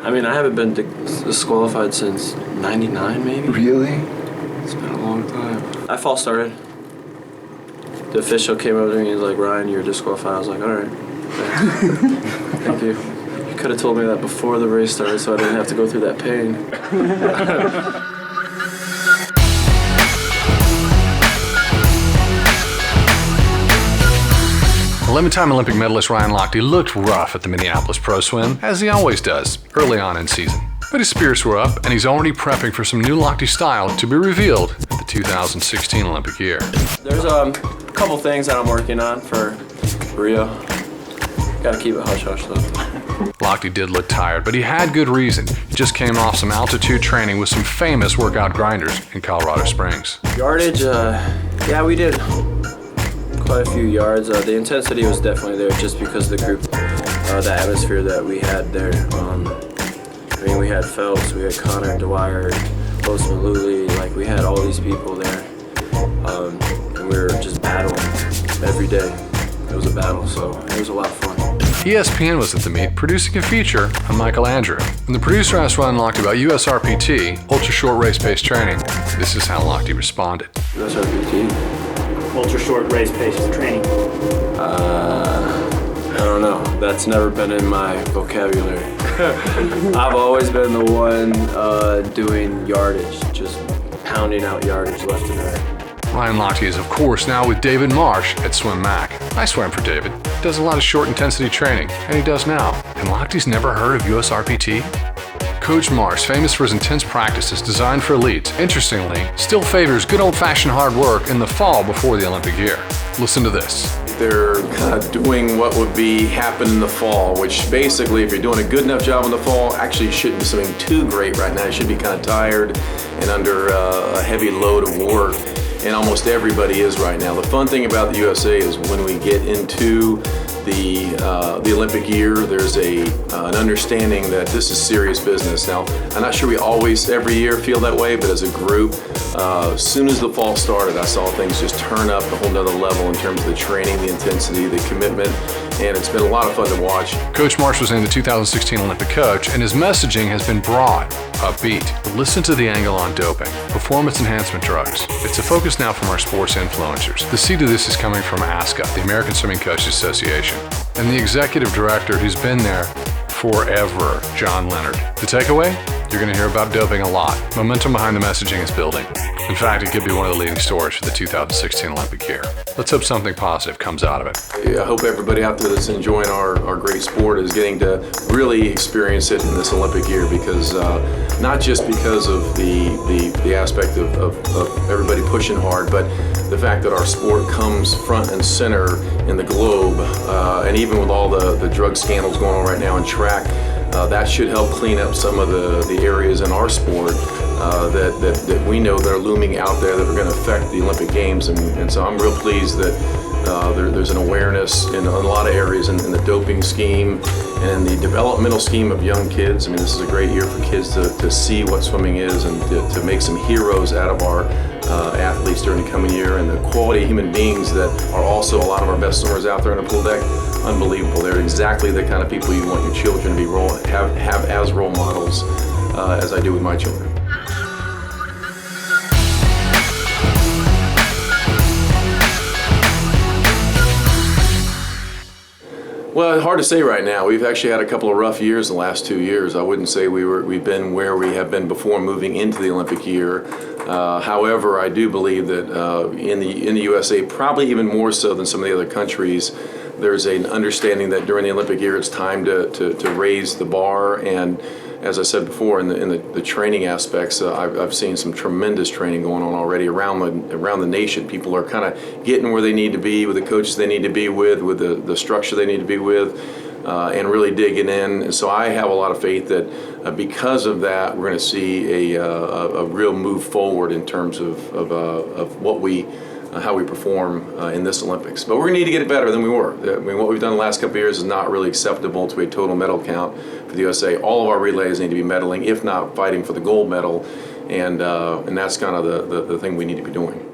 I mean, I haven't been disqualified since '99, maybe. Really? It's been a long time. I false started. The official came over to me and was like, "Ryan, you're disqualified." I was like, "All right, thanks." Thank you. You could have told me that before the race started, so I didn't have to go through that pain. Eleven-time Olympic medalist Ryan Lochte looked rough at the Minneapolis Pro Swim, as he always does, early on in season. But his spirits were up, and he's already prepping for some new Lochte style to be revealed at the 2016 Olympic year. There's a couple things that I'm working on for Rio. Gotta keep it hush-hush, though. Lochte did look tired, but he had good reason. He just came off some altitude training with some famous workout grinders in Colorado Springs. Yardage, yeah, we did quite a few yards. The intensity was definitely there just because of the group, the atmosphere that we had there. I mean, we had Phelps, we had Connor, Dwyer, Postman, Luley, like we had all these people there. And we were just battling every day. It was a battle, so it was a lot of fun. ESPN was at the meet producing a feature on Michael Andrew. When the producer asked Ryan Lochte about USRPT, ultra short race pace training, this is how Lochte responded. USRPT? Ultra short race pace training. I don't know. That's never been in my vocabulary. I've always been the one doing yardage, just pounding out yardage left and right. Ryan Lochte is, of course, now with David Marsh at Swim Mac. I swam for David. He does a lot of short intensity training, and he does now. And Lochte's never heard of USRPT? Coach Marsh, famous for his intense practices designed for elites, interestingly, still favors good old-fashioned hard work in the fall before the Olympic year. Listen to this. They're kind of doing what would be happen in the fall, which basically, if you're doing a good enough job in the fall, actually you shouldn't be something too great right now. You should be kind of tired and under a heavy load of work, and almost everybody is right now. The fun thing about the USA is when we get into the Olympic year, there's an understanding that this is serious business. Now, I'm not sure we always, every year, feel that way, but as a group, as soon as the fall started, I saw things just turn up a whole nother level in terms of the training, the intensity, the commitment, and it's been a lot of fun to watch. Coach Marsh was named the 2016 Olympic coach, and his messaging has been broad, upbeat. Listen to the angle on doping, performance enhancement drugs. It's a focus now from our sports influencers. The seed of this is coming from ASCA, the American Swimming Coaches Association, and the executive director who's been there forever, John Leonard. The takeaway? You're going to hear about doping a lot. Momentum behind the messaging is building. In fact, it could be one of the leading stories for the 2016 Olympic year. Let's hope something positive comes out of it. I hope everybody out there that's enjoying our great sport is getting to really experience it in this Olympic year, because not just because of the aspect of everybody pushing hard, but the fact that our sport comes front and center in the globe, and even with all the drug scandals going on right now in track, that should help clean up some of the areas in our sport that we know that are looming out there that are going to affect the Olympic Games. And so I'm real pleased that there's an awareness in a lot of areas in the doping scheme and the developmental scheme of young kids. I mean, this is a great year for kids to see what swimming is and to make some heroes out of our athletes during the coming year, and the quality of human beings that are also a lot of our best swimmers out there on the pool deck. Unbelievable. They're exactly the kind of people you want your children to be have as role models, as I do with my children. Well, hard to say right now. We've actually had a couple of rough years in the last 2 years. I wouldn't say we've been where we have been before moving into the Olympic year. However, I do believe that in the USA, probably even more so than some of the other countries, there's an understanding that during the Olympic year it's time to raise the bar and as I said before, in the training aspects, I've seen some tremendous training going on already around the nation. People are kind of getting where they need to be, with the coaches they need to be with the structure they need to be with, and really digging in. And so I have a lot of faith that because of that, we're going to see a real move forward in terms of what how we perform in this Olympics. But we're going to need to get it better than we were. I mean, what we've done the last couple of years is not really acceptable to a total medal count for the USA. All of our relays need to be medaling, if not fighting for the gold medal, and that's kind of the thing we need to be doing.